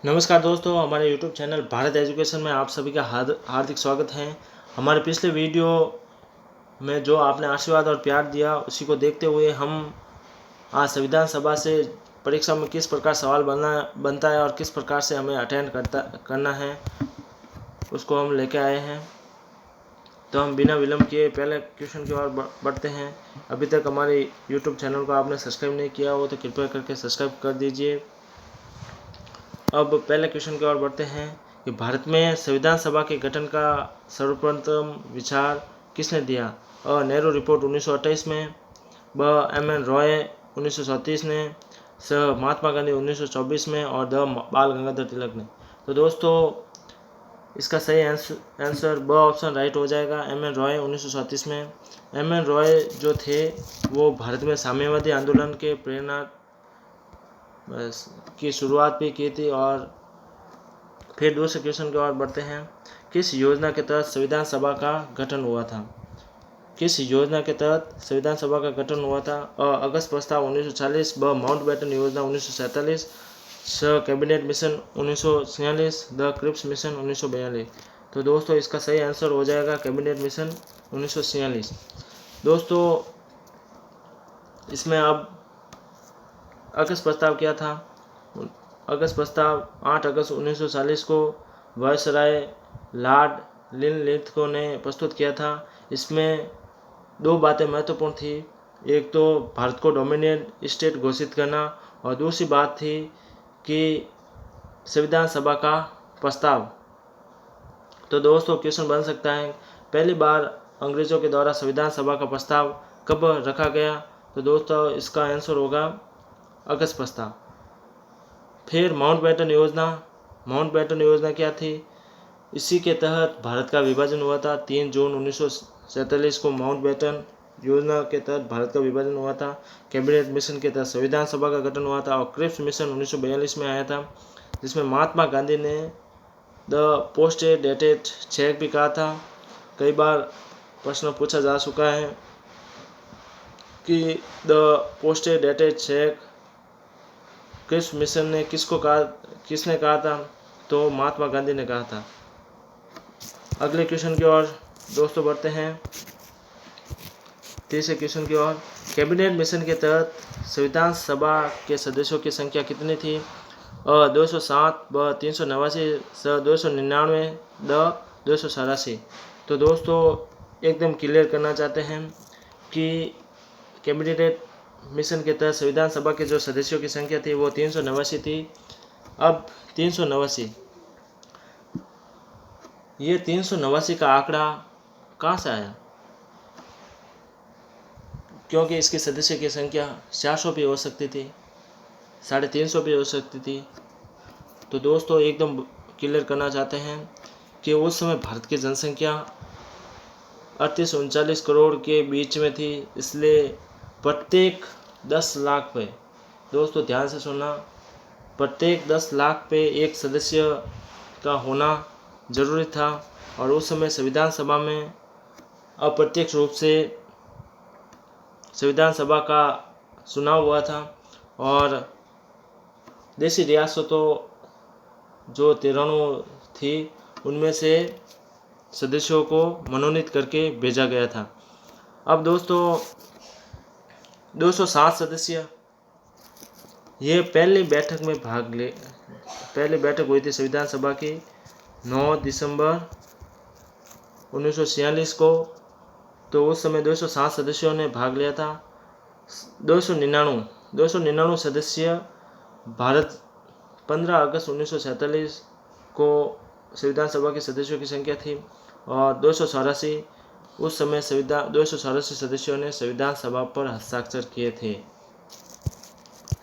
नमस्कार दोस्तों, हमारे YouTube चैनल भारत एजुकेशन में आप सभी का हार्दिक स्वागत है। हमारे पिछले वीडियो में जो आपने आशीर्वाद और प्यार दिया उसी को देखते हुए हम आज संविधान सभा से परीक्षा में किस प्रकार सवाल बनता है और किस प्रकार से हमें अटेंड करना है उसको हम लेके आए हैं। तो हम बिना विलम्ब किए पहले क्वेश्चन की ओर बढ़ते हैं। अभी तक हमारे YouTube चैनल को आपने सब्सक्राइब नहीं किया हो तो कृपया करके सब्सक्राइब कर दीजिए। अब पहले क्वेश्चन की ओर बढ़ते हैं कि भारत में संविधान सभा के गठन का सर्वप्रथम विचार किसने दिया? अ. नेहरू रिपोर्ट 1928 में, ब. एम.एन. रॉय 1937 ने, स. महात्मा गांधी 1924 में और द. बाल गंगाधर तिलक ने। तो दोस्तों इसका सही आंसर ब ऑप्शन राइट हो जाएगा। एम.एन. रॉय 1937 में। एम.एन. रॉय जो थे वो भारत में साम्यवादी आंदोलन के प्रेरणा की शुरुआत भी की थी। और फिर दूसरे क्वेश्चन की ओर बढ़ते हैं। किस योजना के तहत संविधान सभा का गठन हुआ था? किस योजना के तहत संविधान सभा का गठन हुआ था? अ. अगस्त प्रस्ताव 1940, ब. माउंटबेटन योजना 1947, स. कैबिनेट मिशन 1946, द. Cripps mission 1942। तो दोस्तों इसका सही आंसर हो जाएगा कैबिनेट मिशन 1946। दोस्तों इसमें अब अगस्त प्रस्ताव क्या था? अगस्त प्रस्ताव 8 अगस्त 1940 को वायसराय लॉर्ड लिनलिथगो ने प्रस्तुत किया था। इसमें दो बातें महत्वपूर्ण थी। एक तो भारत को डोमिनियन स्टेट घोषित करना और दूसरी बात थी कि संविधान सभा का प्रस्ताव। तो दोस्तों क्वेश्चन बन सकता है पहली बार अंग्रेजों के द्वारा संविधान सभा का प्रस्ताव कब रखा गया? तो दोस्तों इसका आंसर होगा अगस्त प्रस्ताव। फिर माउंटबेटन योजना क्या थी? इसी के तहत भारत का विभाजन हुआ था। 3 जून 1947 को माउंटबेटन योजना के तहत भारत का विभाजन हुआ था। कैबिनेट मिशन के तहत संविधान सभा का गठन हुआ था और क्रिप्स मिशन 1942 में आया था, जिसमें महात्मा गांधी ने द पोस्ट डेटेड चेक भी कहा था। कई बार प्रश्न पूछा जा चुका है कि the post dated cheque Cripps mission ने किसने कहा था? तो महात्मा गांधी ने कहा था। अगले क्वेश्चन की ओर दोस्तों बढ़ते हैं। तीसरे क्वेश्चन की ओर, कैबिनेट मिशन के तहत संविधान सभा के सदस्यों की संख्या कितनी थी? अ. 207, ब. 389, स. 299, द. 287। तो दोस्तों एकदम क्लियर करना चाहते हैं कि कैबिनेट मिशन के तहत संविधान सभा के जो सदस्यों की संख्या थी वो 389 थी। अब 389, ये 389 का आंकड़ा कहाँ से आया? क्योंकि इसके सदस्य की संख्या 400 भी हो सकती थी, 350 भी हो सकती थी। तो दोस्तों एकदम क्लियर करना चाहते हैं कि उस समय भारत की जनसंख्या 38-39 करोड़ के बीच में थी, इसलिए प्रत्येक 10 लाख पे, दोस्तों ध्यान से सुनना, प्रत्येक 10 लाख पे एक सदस्य का होना जरूरी था। और उस समय संविधान सभा में अप्रत्यक्ष रूप से संविधान सभा का चुनाव हुआ था और देशी रियासतों जो 93 थी उनमें से सदस्यों को मनोनीत करके भेजा गया था। अब दोस्तों 207 सदस्य, ये पहली बैठक हुई थी संविधान सभा की 9 दिसंबर 1946 को। तो उस समय 207 सदस्यों ने भाग लिया था। 299 सदस्य भारत 15 अगस्त 1947 को संविधान सभा के सदस्यों की संख्या थी और 284 उस समय 284 सदस्यों ने संविधान सभा पर हस्ताक्षर किए थे।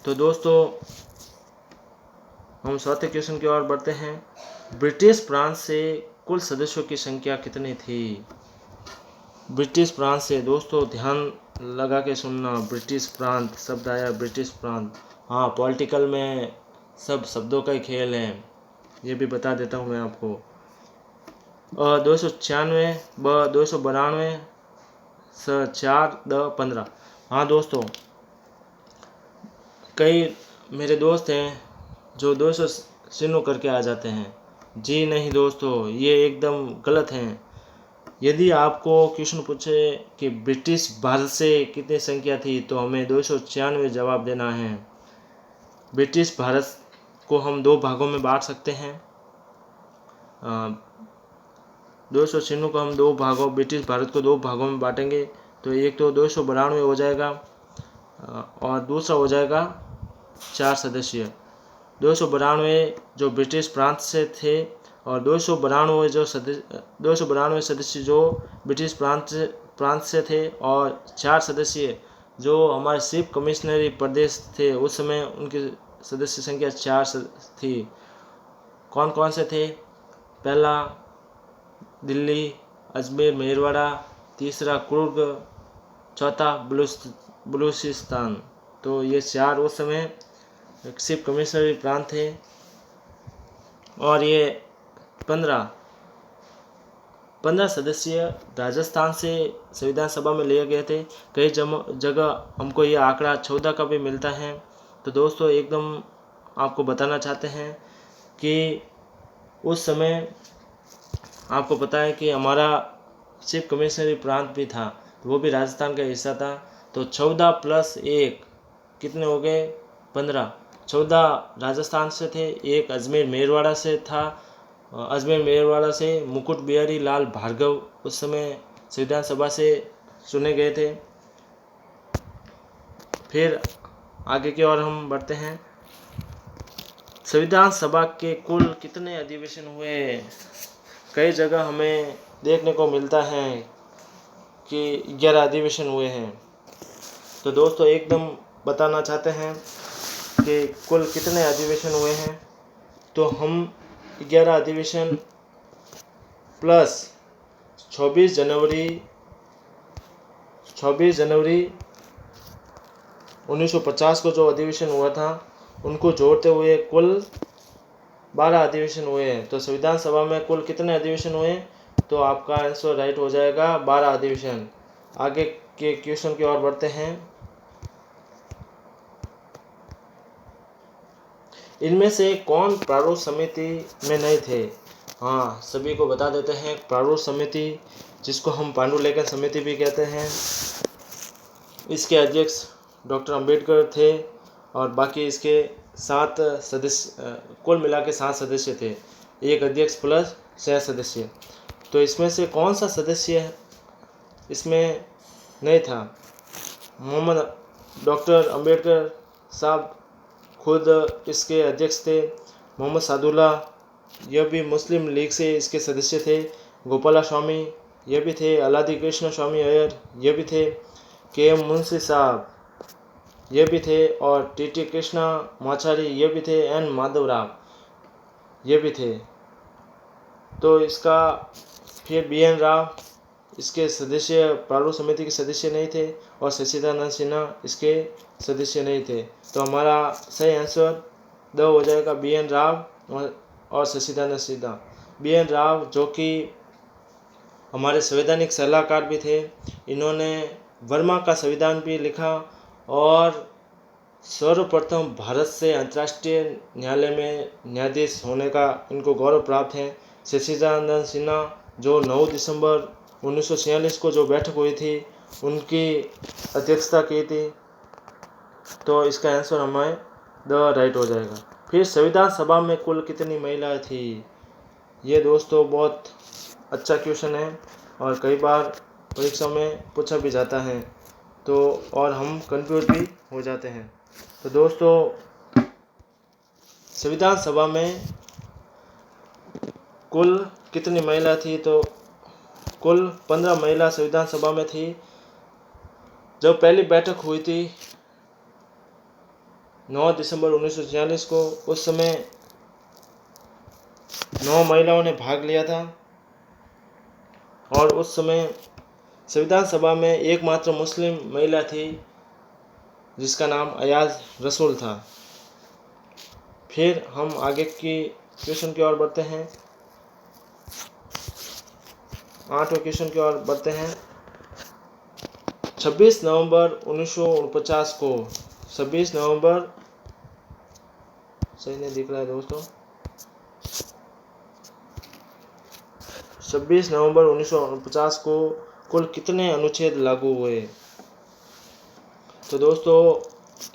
तो दोस्तों हम चौथे क्वेश्चन की ओर बढ़ते हैं। ब्रिटिश प्रांत से कुल सदस्यों की संख्या कितनी थी? ब्रिटिश प्रांत से, दोस्तों ध्यान लगा के सुनना, ब्रिटिश प्रांत शब्द आया, ब्रिटिश प्रांत। हाँ, पॉलिटिकल में सब शब्दों का ही खेल है, ये भी बता देता हूँ मैं आपको। 296, ब. 292, स. 4, द. 15। हाँ दोस्तों, कई मेरे दोस्त हैं जो चिन्ह करके आ जाते हैं। जी नहीं दोस्तों, ये एकदम गलत हैं। यदि आपको क्वेश्चन पूछे कि ब्रिटिश भारत से कितनी संख्या थी, तो हमें 296 जवाब देना है। ब्रिटिश भारत को हम 2 भागों में बांट सकते हैं। 296 को हम 2 भागों, ब्रिटिश भारत को 2 भागों में बांटेंगे, तो एक तो 292 हो जाएगा और दूसरा हो जाएगा 4 सदस्य। 292 जो ब्रिटिश प्रांत से थे और 292 सदस्य जो ब्रिटिश प्रांत से थे, और 4 सदस्य जो हमारे चीफ कमिश्नरी प्रदेश थे उस समय, उनकी सदस्य संख्या 4 थी। कौन कौन से थे? पहला दिल्ली, अजमेर, मेरवाड़ा, तीसरा कुर्ग, चौथा बलूचिस्तान। तो ये 4 उस समय चीफ कमिश्नरी प्रांत थे। और ये 15 सदस्य राजस्थान से संविधान सभा में लिए गए थे। कई जगह हमको ये आंकड़ा 14 का भी मिलता है। तो दोस्तों एकदम आपको बताना चाहते हैं कि उस समय आपको पता है कि हमारा चीफ कमिश्नरी प्रांत भी था, तो वो भी राजस्थान का हिस्सा था। तो 14 + 1 कितने हो गए? 15। 14 राजस्थान से थे, एक अजमेर मेरवाड़ा से था। अजमेर मेरवाड़ा से मुकुट बिहारी लाल भार्गव उस समय संविधान सभा से चुने गए थे। फिर आगे की ओर हम बढ़ते हैं। संविधान सभा के कुल कितने अधिवेशन हुए? कई जगह हमें देखने को मिलता है कि 11 अधिवेशन हुए हैं। तो दोस्तों एकदम बताना चाहते हैं कि कुल कितने अधिवेशन हुए हैं। तो हम 11 अधिवेशन प्लस 26 जनवरी 1950 को जो अधिवेशन हुआ था, उनको जोड़ते हुए कुल 12 अधिवेशन हुए हैं। तो संविधान सभा में कुल कितने अधिवेशन हुए? तो आपका आंसर राइट हो जाएगा 12 अधिवेशन। आगे के क्वेश्चन की ओर बढ़ते हैं। इनमें से कौन प्रारूप समिति में नहीं थे? हाँ, सभी को बता देते हैं। प्रारूप समिति, जिसको हम पांडुलिखन समिति भी कहते हैं, इसके अध्यक्ष डॉक्टर अंबेडकर थे और बाकी इसके 7 सदस्य, कुल मिला के 7 सदस्य थे, एक अध्यक्ष प्लस 6 सदस्य। तो इसमें से कौन सा सदस्य इसमें नहीं था? डॉक्टर अंबेडकर साहब खुद इसके अध्यक्ष थे। मोहम्मद सादुल्लाह, यह भी मुस्लिम लीग से इसके सदस्य थे। गोपाला स्वामी, ये भी थे। अलादी कृष्ण स्वामी अय्यर, ये भी थे। के.एम. मुंशी साहब, ये भी थे। और टी.टी. कृष्णा माचारी, ये भी थे। एन. माधवराव, ये भी थे। तो इसका फिर बी.एन. राव इसके सदस्य, प्रारूप समिति के सदस्य नहीं थे, और शशिदानंद सिन्हा इसके सदस्य नहीं थे। तो हमारा सही आंसर 2 हो जाएगा, बी.एन. राव और शशिदानंद सिन्हा। बी.एन. राव जो कि हमारे संवैधानिक सलाहकार भी थे, इन्होंने वर्मा का संविधान भी लिखा और सर्वप्रथम भारत से अंतर्राष्ट्रीय न्यायालय में न्यायाधीश होने का इनको गौरव प्राप्त है। शशिदानंद सिन्हा जो 9 दिसंबर 1946 को जो बैठक हुई थी, उनकी अध्यक्षता की थी। तो इसका आंसर हमें द राइट हो जाएगा। फिर संविधान सभा में कुल कितनी महिलाएं थी? ये दोस्तों बहुत अच्छा क्वेश्चन है और कई बार परीक्षा में पूछा भी जाता है, तो और हम कंफ्यूज भी हो जाते हैं। तो दोस्तों संविधान सभा में कुल कितनी महिला थी? तो कुल 15 महिला संविधान सभा में थी। जब पहली बैठक हुई थी 9 दिसंबर 1946 को, उस समय 9 महिलाओं ने भाग लिया था और उस समय संविधान सभा में एकमात्र मुस्लिम महिला थी जिसका नाम अयाज रसूल था। फिर हम आगे की क्वेश्चन की ओर बढ़ते हैं। 8वें क्वेश्चन की ओर बढ़ते हैं। 26 नवंबर 1949 को, 26 नवंबर, सही नहीं दिख रहा है दोस्तों, 26 नवंबर 1949 को कुल कितने अनुच्छेद लागू हुए? तो दोस्तों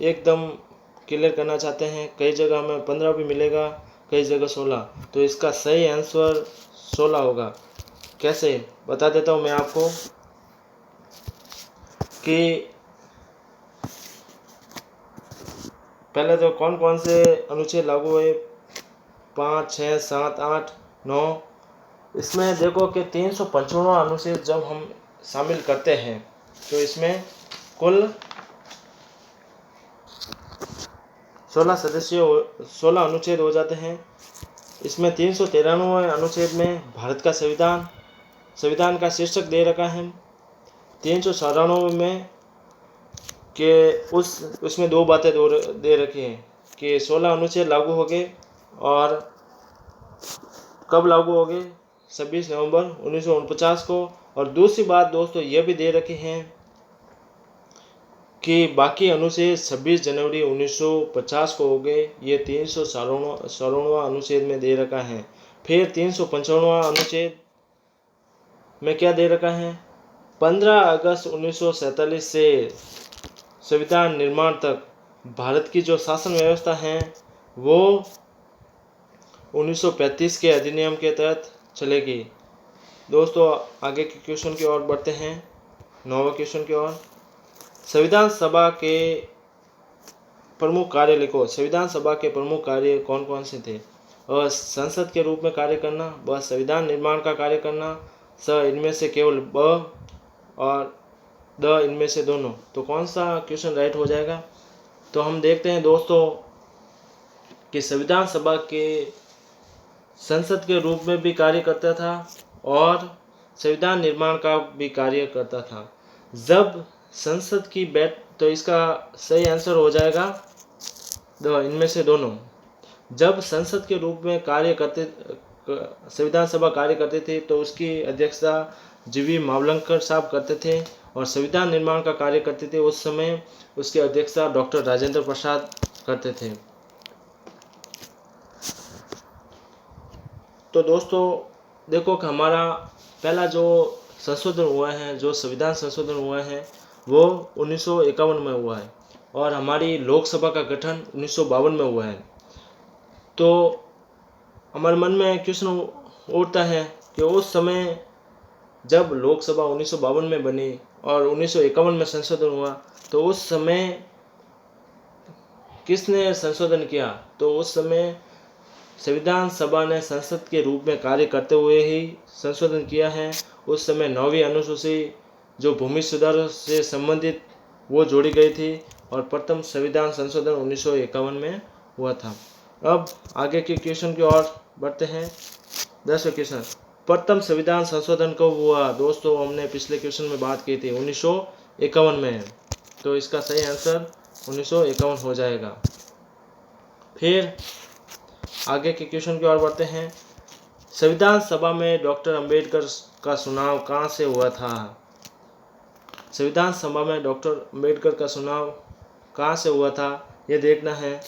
एकदम क्लियर करना चाहते हैं, कई जगह हमें 15 भी मिलेगा, कई जगह 16, तो इसका सही आंसर 16 होगा। कैसे बता देता हूँ मैं आपको कि पहले तो कौन कौन से अनुच्छेद लागू हुए, 5, 6, 7, 8, 9। इसमें देखो कि 355वां अनुच्छेद जब हम शामिल करते हैं तो इसमें कुल 16 अनुच्छेद हो जाते हैं। इसमें 393वें अनुच्छेद में भारत का संविधान का शीर्षक दे रखा है। 394 में कि उसमें दो बातें दे रखी हैं कि 16 अनुच्छेद लागू हो गए और कब लागू हो गए, 26 नवंबर 1949 को। और दूसरी बात दोस्तों ये भी दे रखी हैं कि बाकी अनुच्छेद 26 जनवरी 1950 को हो गए। ये 397वां अनुच्छेद में दे रखा है। फिर 355वां अनुच्छेद में क्या दे रखा है, 15 अगस्त 1947 से संविधान निर्माण तक भारत की जो शासन व्यवस्था है वो 1935 के अधिनियम के तहत चलेगी। दोस्तों आगे के क्वेश्चन की ओर बढ़ते हैं, 9वें क्वेश्चन की ओर। संविधान सभा के प्रमुख कार्य लिखो। संविधान सभा के प्रमुख कार्य कौन कौन से थे? और संसद के रूप में कार्य करना, ब संविधान निर्माण का कार्य करना, स इनमें से केवल ब, और द इनमें से दोनों। तो कौन सा क्वेश्चन राइट हो जाएगा? तो हम देखते हैं दोस्तों कि संविधान सभा के संसद के रूप में भी कार्य करता था और संविधान निर्माण का भी कार्य करता था। जब संसद की तो इसका सही आंसर हो जाएगा इनमें से दोनों। जब संसद के रूप में संविधान सभा कार्य करते थे तो उसकी अध्यक्षता जीवी मावलंकर साहब करते थे, और संविधान निर्माण का कार्य करते थे उस समय उसके अध्यक्षता डॉक्टर राजेंद्र प्रसाद करते थे। तो दोस्तों देखो कि हमारा पहला जो संशोधन हुआ है, जो संविधान संशोधन हुआ है वो 1951 में हुआ है, और हमारी लोकसभा का गठन 1952 में हुआ है। तो हमारे मन में क्वेश्चन उठता है कि उस समय जब लोकसभा 1952 में बनी और 1951 में संशोधन हुआ, तो उस समय किसने संशोधन किया? तो उस समय संविधान सभा ने संसद के रूप में कार्य करते हुए ही संशोधन किया है। उस समय 9वीं अनुसूची जो भूमि सुधार से संबंधित वो जोड़ी गई थी, और प्रथम संविधान संशोधन 1951 में हुआ था। अब आगे के क्वेश्चन की ओर बढ़ते हैं। 10वें क्वेश्चन, प्रथम संविधान संशोधन कब हुआ? दोस्तों हमने पिछले क्वेश्चन में बात की थी 1951 में, तो इसका सही आंसर 1951 हो जाएगा। फिर आगे के क्वेश्चन की ओर बढ़ते हैं। संविधान सभा में डॉक्टर अंबेडकर का चुनाव कहाँ से हुआ था? संविधान सभा में डॉक्टर अंबेडकर का चुनाव कहाँ से हुआ था ये देखना है।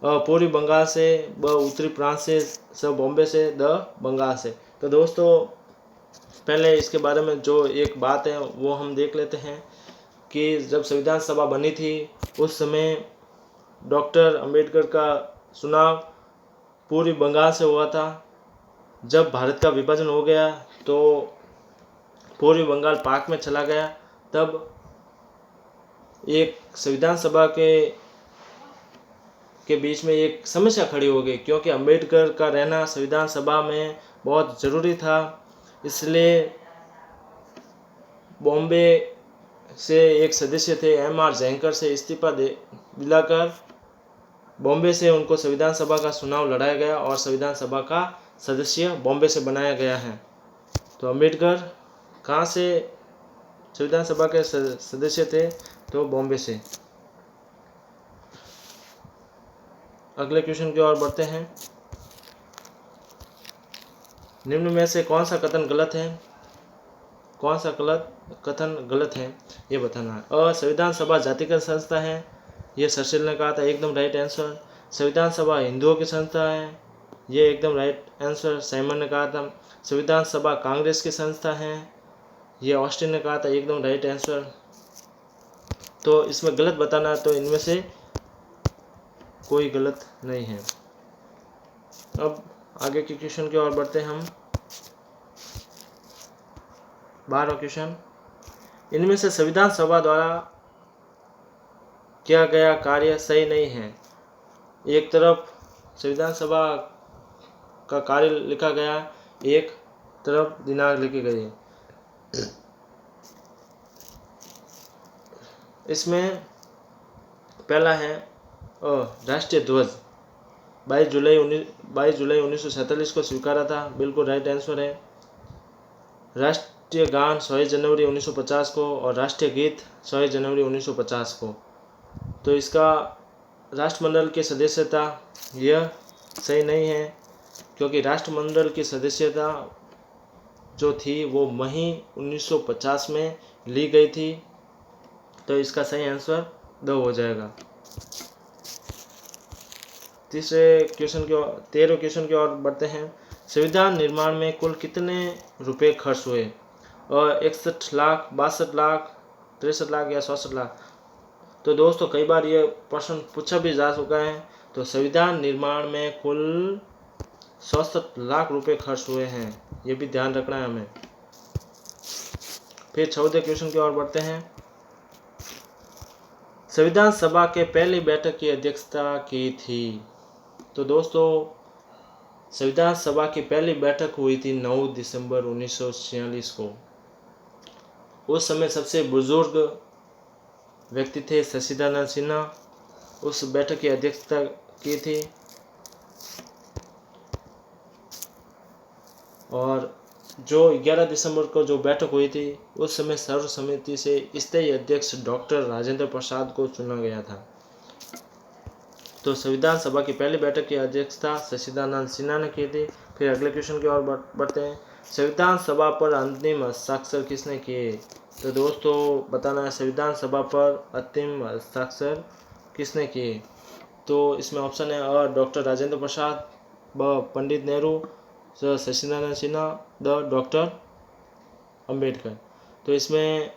पूर्वी बंगाल से, ब उत्तरी प्रांत से, स बॉम्बे से, द बंगाल से। तो दोस्तों पहले इसके बारे में जो एक बात है वो हम देख लेते हैं कि जब संविधान सभा बनी थी उस समय डॉक्टर अंबेडकर का चुनाव पूर्वी बंगाल से हुआ था। जब भारत का विभाजन हो गया तो पूर्वी बंगाल पाक में चला गया, तब एक संविधान सभा के बीच में एक समस्या खड़ी हो गई, क्योंकि अंबेडकर का रहना संविधान सभा में बहुत ज़रूरी था। इसलिए बॉम्बे से एक सदस्य थे M.R. जयंकर से इस्तीफा दिलाकर बॉम्बे से उनको संविधान सभा का चुनाव लड़ाया गया और संविधान सभा का सदस्य बॉम्बे से बनाया गया है। तो अंबेडकर कहाँ से संविधान सभा के सदस्य थे? तो बॉम्बे से। अगले क्वेश्चन की ओर बढ़ते हैं। निम्न में से कौन सा कथन गलत है? कौन सा कथन गलत है ये बताना है। संविधान सभा जातिगत संस्था है, ये सर्चिल ने कहा था, एकदम राइट आंसर। संविधान सभा हिंदुओं की संस्था है, ये एकदम राइट आंसर साइमन ने कहा था। संविधान सभा कांग्रेस की संस्था है, ये ऑस्टिन ने कहा था, एकदम राइट आंसर। तो इसमें गलत बताना है, तो इनमें से कोई गलत नहीं है। अब आगे के क्वेश्चन की ओर बढ़ते हैं हम। 12वां क्वेश्चन, इनमें से संविधान सभा द्वारा किया गया कार्य सही नहीं है। एक तरफ संविधान सभा का कार्य लिखा गया, एक तरफ दिनांक लिखी गई है। इसमें पहला है राष्ट्रीय ध्वज 22 जुलाई 1947 को स्वीकारा था, बिल्कुल राइट आंसर है। राष्ट्रीय गान 26 जनवरी 1950 को और राष्ट्रीय गीत 26 जनवरी 1950 को। तो इसका राष्ट्रमंडल की सदस्यता यह सही नहीं है, क्योंकि राष्ट्रमंडल की सदस्यता जो थी वो मई 1950 में ली गई थी। तो इसका सही आंसर 2 हो जाएगा। 13वें क्वेश्चन की ओर बढ़ते हैं। संविधान निर्माण में कुल कितने रुपए खर्च हुए? और 61 लाख, 62 लाख, 63 लाख या 64 लाख? तो दोस्तों कई बार ये प्रश्न पूछा भी जा चुका है। तो संविधान निर्माण में कुल 67 लाख रुपए खर्च हुए हैं, ये भी ध्यान रखना है हमें। फिर 14वें क्वेश्चन की ओर बढ़ते हैं। संविधान सभा के पहली बैठक की अध्यक्षता की थी? तो दोस्तों संविधान सभा की पहली बैठक हुई थी 9 दिसंबर 1946 को। उस समय सबसे बुजुर्ग व्यक्ति थे सच्चिदानंद सिन्हा, उस बैठक की अध्यक्षता की थी। और जो 11 दिसंबर को जो बैठक हुई थी उस समय सर्वसम्मति से स्थायी अध्यक्ष डॉक्टर राजेंद्र प्रसाद को चुना गया था। तो संविधान सभा की पहली बैठक की अध्यक्षता सच्चिदानंद सिन्हा ने की थी। फिर अगले क्वेश्चन की ओर बढ़ते हैं। संविधान सभा पर अंतिम हस्ताक्षर किसने किए? तो दोस्तों बताना है संविधान सभा पर अंतिम हस्ताक्षर किसने किए? तो इसमें ऑप्शन है अ डॉक्टर राजेंद्र प्रसाद, ब पंडित नेहरू, स सच्चिदानंद सिन्हा, द डॉक्टर अंबेडकर। तो इसमें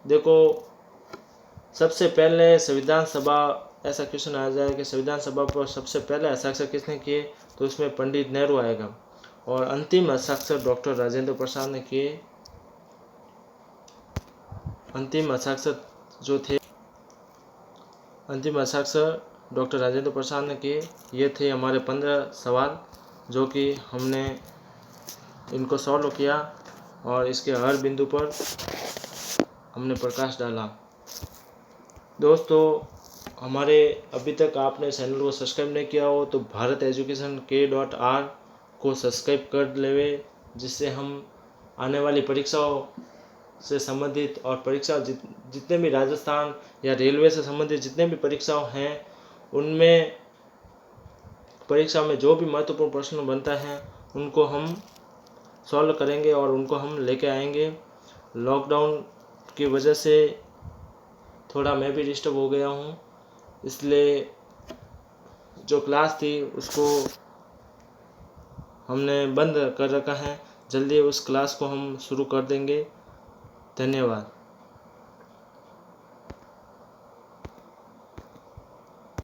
देखो सबसे पहले संविधान सभा, ऐसा क्वेश्चन आ जाए कि संविधान सभा पर सबसे पहले हस्ताक्षर किसने किए, तो इसमें पंडित नेहरू आएगा। और अंतिम हस्ताक्षर डॉक्टर राजेंद्र प्रसाद ने किए। अंतिम हस्ताक्षर जो थे, अंतिम हस्ताक्षर डॉक्टर राजेंद्र प्रसाद ने किए। ये थे हमारे 15 सवाल जो कि हमने इनको सॉल्व किया और इसके हर बिंदु पर हमने प्रकाश डाला। दोस्तों हमारे अभी तक आपने चैनल को सब्सक्राइब नहीं किया हो तो भारत एजुकेशन K.R को सब्सक्राइब कर लेवे, जिससे हम आने वाली परीक्षाओं से संबंधित और परीक्षा जितने भी राजस्थान या रेलवे से संबंधित जितने भी परीक्षाओं हैं उनमें परीक्षा में जो भी महत्वपूर्ण प्रश्न बनता है उनको हम सॉल्व करेंगे और उनको हम लेके आएंगे। लॉकडाउन की वजह से थोड़ा मैं भी डिस्टर्ब हो गया हूँ, इसलिए जो क्लास थी उसको हमने बंद कर रखा है। जल्दी उस क्लास को हम शुरू कर देंगे। धन्यवाद।